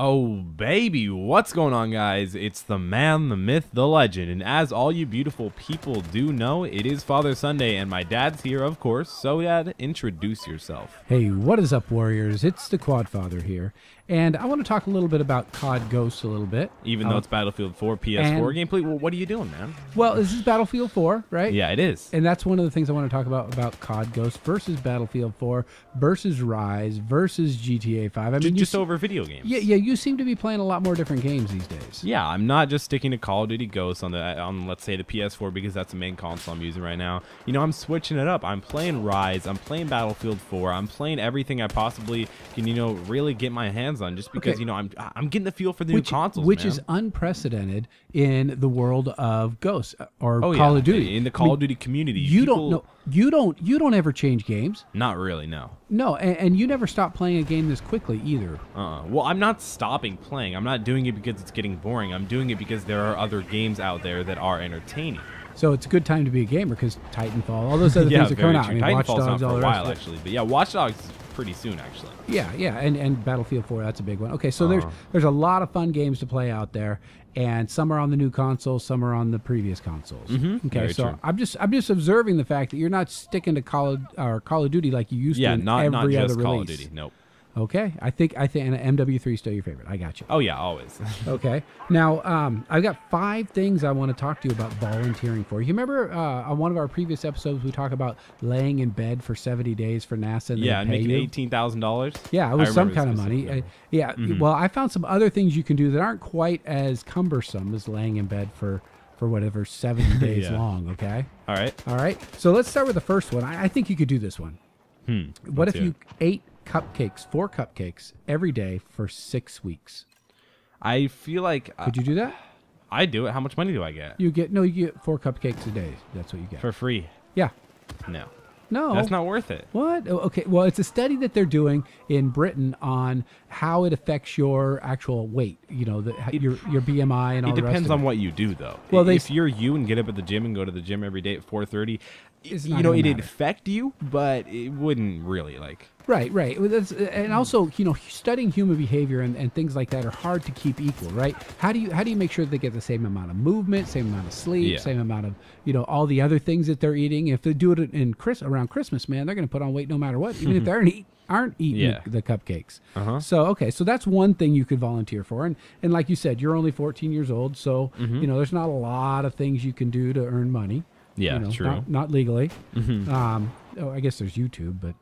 Oh, baby, what's going on, guys? It's the man, the myth, the legend, and as all you beautiful people do know, it is Father Sunday, and my dad's here, of course. So, Dad, introduce yourself. Hey, what is up, Warriors? It's the Quad Father here, and I want to talk a little bit about COD Ghosts a little bit. Even though it's Battlefield 4 PS4 gameplay, well, what are you doing, man? Well, this is Battlefield 4, right? Yeah, it is. And that's one of the things I want to talk about COD Ghosts versus Battlefield 4 versus Rise versus GTA 5. I mean, just over video games. Yeah, you seem to be playing a lot more different games these days. Yeah, I'm not just sticking to Call of Duty Ghosts on let's say the PS4 because that's the main console I'm using right now. You know, I'm switching it up. I'm playing Rise, I'm playing Battlefield 4, I'm playing everything I possibly can, really get my hands on just because, I'm getting the feel for the new consoles, which man. is unprecedented in the world of Ghosts or Call of Duty. In the Call of Duty community. You don't ever change games. Not really, no. No, and you never stop playing a game this quickly either. Well, I'm not stopping playing. I'm not doing it because it's getting boring. I'm doing it because there are other games out there that are entertaining. So it's a good time to be a gamer because Titanfall, all those other things are coming out. I mean, Watch Titanfall's Dogs, not all for the a rest while, of it. actually. But yeah, Watch Dogs is pretty soon, actually. Yeah, and Battlefield 4, that's a big one. Okay, so there's a lot of fun games to play out there, and some are on the new consoles, some are on the previous consoles. Okay, Very so true. I'm just observing the fact that you're not sticking to Call of Duty like you used to in not every just other Call release. of Duty. Nope. Okay, I think and MW3 is still your favorite. I got you. Oh yeah, always. Okay. Now, I've got 5 things I want to talk to you about volunteering for. You remember on one of our previous episodes we talked about laying in bed for 70 days for NASA? And Yeah, and making you? $18,000. Yeah, it was some kind of money. Well, I found some other things you can do that aren't quite as cumbersome as laying in bed for whatever 70 days long. Okay. All right. So let's start with the first one. I think you could do this one. What if you ate 4 cupcakes every day for 6 weeks? I feel like Could you do that? I do it. How much money do I get? You get 4 cupcakes a day. That's what you get. For free. Yeah. No, No. that's not worth it. What? Okay. Well, it's a study that they're doing in Britain on how it affects your actual weight. Your BMI and all the rest. It depends of on what you do, though. Well, if you're you and get up at the gym and go to the gym every day at 4:30, it'd affect you, but it wouldn't really Right. And also, studying human behavior and things like that are hard to keep equal, right? How do you make sure they get the same amount of movement, same amount of sleep, same amount of all the other things that they're eating? If they do it around Christmas, man, they're going to put on weight no matter what, even if they aren't eating the cupcakes. So that's one thing you could volunteer for, and like you said, you're only 14 years old, so there's not a lot of things you can do to earn money. Yeah, true. Not legally. I guess there's YouTube, but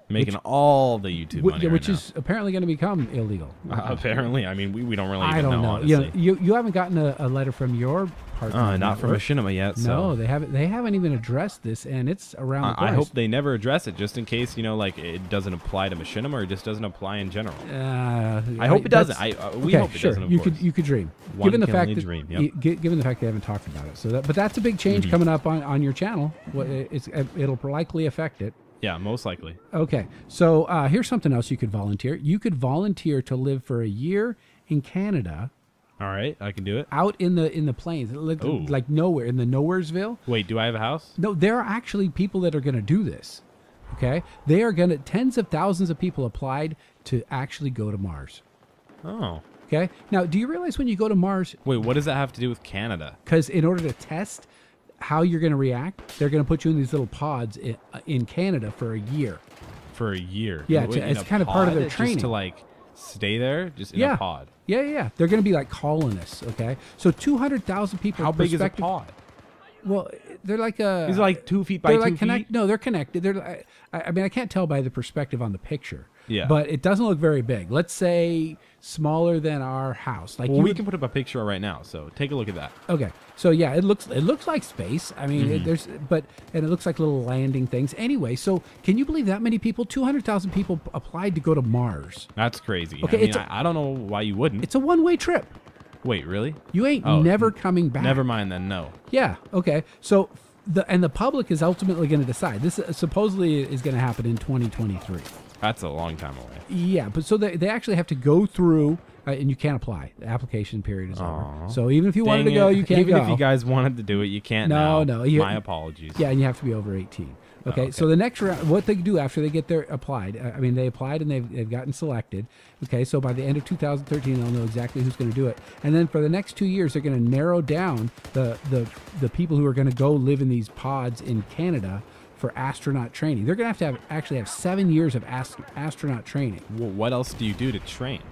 making all the YouTube money which right is apparently going to become illegal. Apparently, I mean, we don't really. I even don't know. Honestly. You haven't gotten a letter from your partner. Not from Machinima yet. So. No, they haven't. They haven't even addressed this, and it's around. The I hope they never address it, just in case it doesn't apply to Machinima or it just doesn't apply in general. I hope it doesn't. We hope it doesn't. Of course. You could dream. Given the fact they haven't talked about it, but that's a big change coming up on your channel. It'll likely affect it. Yeah, most likely. Okay, so here's something else you could volunteer. You could volunteer to live for a year in Canada. All right, I can do it. Out in the plains, like nowhere, in the Nowheresville. Wait, do I have a house? No, there are actually people that are going to do this. Okay, they are going to. Tens of thousands of people applied to actually go to Mars. Oh. Okay, now do you realize when you go to Mars? Wait, what does that have to do with Canada? Because in order to test how you're going to react, they're going to put you in these little pods in Canada for a year. For a year? Yeah, it's kind of part of their training. Just to stay there, just in a pod. Yeah. They're going to be like colonists. Okay, so 200,000 people. How big is a pod? Well, they're like a. Is it like 2 feet by 2 feet? No, they're connected. I mean, I can't tell by the perspective on the picture. Yeah. But it doesn't look very big. Let's say smaller than our house. Like we can put up a picture right now. So take a look at that. Okay. So yeah, it looks like space. I mean, and it looks like little landing things. Anyway, so can you believe that many people? 200,000 people applied to go to Mars. That's crazy. Okay, I don't know why you wouldn't. It's a one-way trip. Wait, really? You ain't never coming back. Never mind then. No. Yeah. Okay. So the public is ultimately going to decide. This supposedly is going to happen in 2023. That's a long time away. Yeah, but so they actually have to go through, and you can't apply. The application period is over. So even if you wanted to go, you can't go. Even if you guys wanted to do it, you can't now. No. My apologies. Yeah, and you have to be over 18. Okay, okay. so the next round, what they do after they get their applied, I mean, they applied and they've gotten selected. Okay, so by the end of 2013, they'll know exactly who's going to do it. And then for the next 2 years, they're going to narrow down the people who are going to go live in these pods in Canada for astronaut training. They're going to actually have 7 years of astronaut training. Well, what else do you do to train?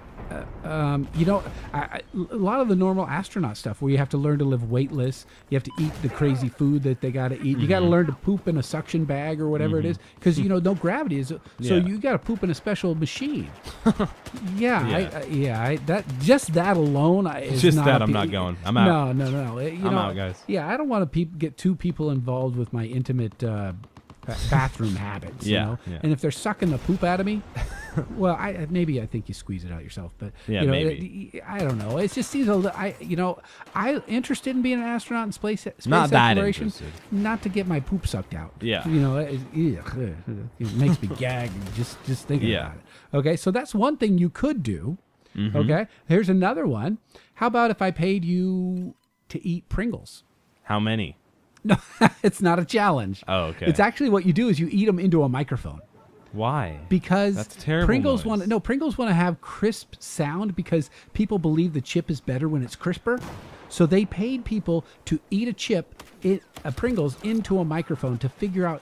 You know, a lot of the normal astronaut stuff where you have to learn to live weightless. You have to eat the crazy food that they got to eat. You got to learn to poop in a suction bag or whatever it is, because you know no gravity is. So you got to poop in a special machine. That alone is Just not that I'm not going. I'm out. No. I'm out, guys. Yeah, I don't want to get two people involved with my intimate bathroom habits. Yeah, You know? yeah. And if they're sucking the poop out of me, well, I think you squeeze it out yourself, but Yeah, you know, maybe. I don't know. It just seems I interested in being an astronaut in space Not that exploration, interested. not to get my poop sucked out. Yeah. You know, it makes me gag just thinking Yeah. about it. Okay, so that's one thing you could do. Mm-hmm. Okay, here's another one. How about if I paid you to eat Pringles? How many? No, it's not a challenge. Oh, okay. It's actually what you do is you eat them into a microphone. Why? Because That's terrible Pringles noise. Pringles want to have crisp sound because people believe the chip is better when it's crisper. So they paid people to eat a Pringles into a microphone to figure out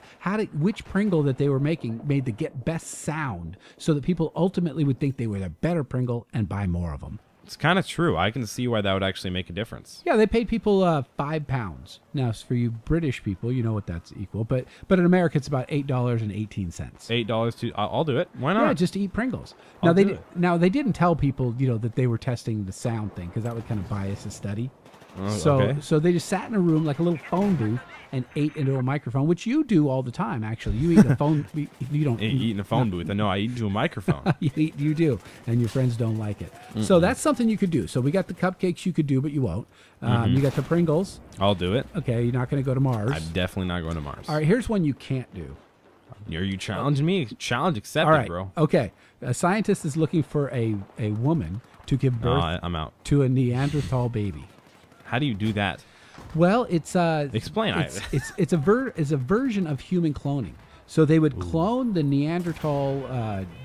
which Pringle that they were making made the best sound, so that people ultimately would think they were the better Pringle and buy more of them. It's kind of true. I can see why that would actually make a difference. Yeah, they paid people £5. Now, for you British people, you know what that's equal. But in America, it's about $8.18. $8 to... I'll do it. Why not? Yeah, just to eat Pringles. I'll Now do it. they didn't tell people, that they were testing the sound thing, because that would kind of bias the study. Oh, okay. So they just sat in a room like a little phone booth and ate into a microphone, which you do all the time. Actually, you eat a phone. You don't Eat in a phone booth. I know. I eat into a microphone. You do, and your friends don't like it. So that's something you could do. So we got the cupcakes you could do, but you won't. You got the Pringles. I'll do it. Okay, you're not going to go to Mars. I'm definitely not going to Mars. All right, here's one you can't do. Are you challenging me? Challenge accepted, All right, bro. okay. A scientist is looking for a woman to give birth I'm out. to a Neanderthal baby. How do you do that? Well, it's Explain. It's a version of human cloning. So they would clone the Neanderthal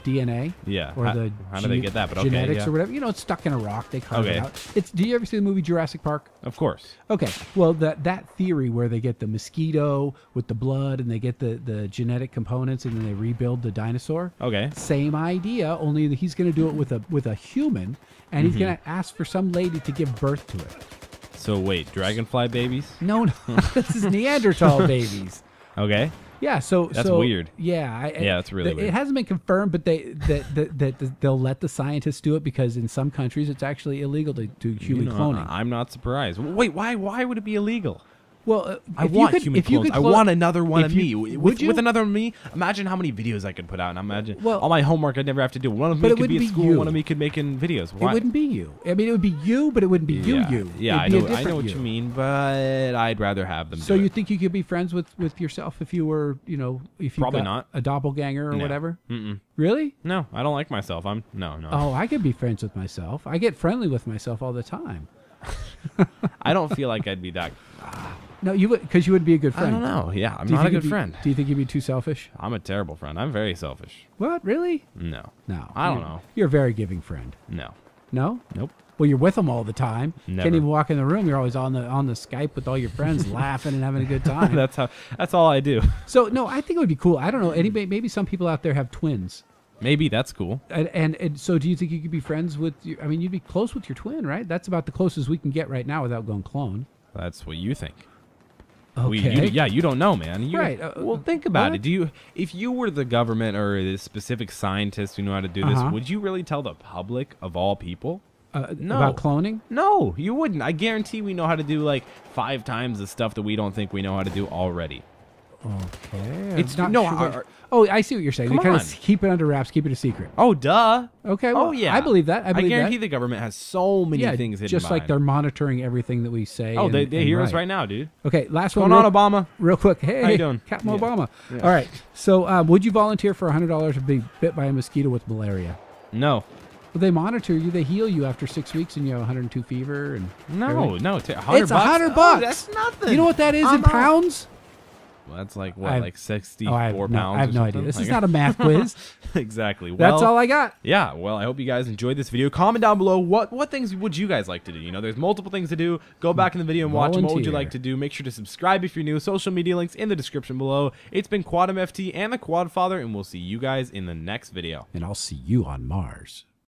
DNA. Yeah. Or How do they get that? But okay, genetics yeah. or whatever. It's stuck in a rock. They carve it Okay. out. Do you ever see the movie Jurassic Park? Of course. Okay. Well, that theory where they get the mosquito with the blood and they get the genetic components and then they rebuild the dinosaur. Okay. Same idea, only that he's going to do it with a human, and he's Mm-hmm. going to ask for some lady to give birth to it. So wait, dragonfly babies? No, this is Neanderthal babies. Okay. Yeah, so That's weird. Yeah, Yeah, that's really weird. It hasn't been confirmed, but they'll let the scientists do it because in some countries it's actually illegal to do human cloning. I'm not surprised. Wait, why would it be illegal? Well, I want human clones. I want another one of me. Would you? With another me, imagine how many videos I could put out. And imagine Well, all my homework I'd never have to do. One of but me it could be wouldn't at be school. you. One of me could make in videos. Why? It wouldn't be you. I mean, it would be you, but it wouldn't be you. Yeah, It'd be a I know different what you. you mean, but I'd rather have them. So do you it. think you could be friends with yourself if you were, if you Probably got not. a doppelganger or No. whatever? Mm-mm. Really? No, I don't like myself. No. Oh, I could be friends with myself. I get friendly with myself all the time. I don't feel like I'd be that. No, you would, because you would be a good I friend. don't know. Yeah, I'm Do you not a think good you'd be- friend. Do you think you'd be too selfish? I'm a terrible friend. I'm very selfish. What? Really? No. No. I don't You're- know. You're a very giving friend. No. No? Nope. Well, you're with them all the time. Never. Can't even walk in the room. You're always on the Skype with all your friends, laughing and having a good time. That's all I do. So no, I think it would be cool. I don't know. Anybody? Maybe some people out there have twins. Maybe that's cool. And so, do you think you could be friends with? I mean, you'd be close with your twin, right? That's about the closest we can get right now without going clone. That's what you think. Okay. You don't know, man. Right, well, think about what? it. If you were the government or the specific scientist who know how to do this, Uh-huh. would you really tell the public of all people? No. About cloning? No, you wouldn't. I guarantee we know how to do like 5 times the stuff that we don't think we know how to do already. Okay. It's not no. sure. Oh, I see what you're saying. Come They kind on. of keep it under wraps, keep it a secret. Oh, duh. Okay. Well, Oh, yeah. I believe that. I believe guarantee that. the government has so many Yeah, things hidden just like behind. they're monitoring everything that we say. Oh, and- they and hear us write. right now, dude. Okay, last What's one. going on, Obama? Real quick. Hey, How you doing? Captain Yeah. Obama. Yeah. All right. So, would you volunteer for $100 to be bit by a mosquito with malaria? No. Well, they monitor you. They heal you after 6 weeks, and you have 102 fever. And No. everything. No. $100 It's $100. Oh, that's nothing. You know what that is in I'm out. pounds? That's like what, like 64 I have pounds? no, I have or no idea. something? This is Like- not a math quiz. Exactly. Well, That's all I got. Yeah, well, I hope you guys enjoyed this video. Comment down below what things would you guys like to do. You know, there's multiple things to do. Go back in the video and watch them. What would you like to do? Make sure to subscribe if you're new. Social media links in the description below. It's been Quadum FT and the Quad Father, and we'll see you guys in the next video. And I'll see you on Mars.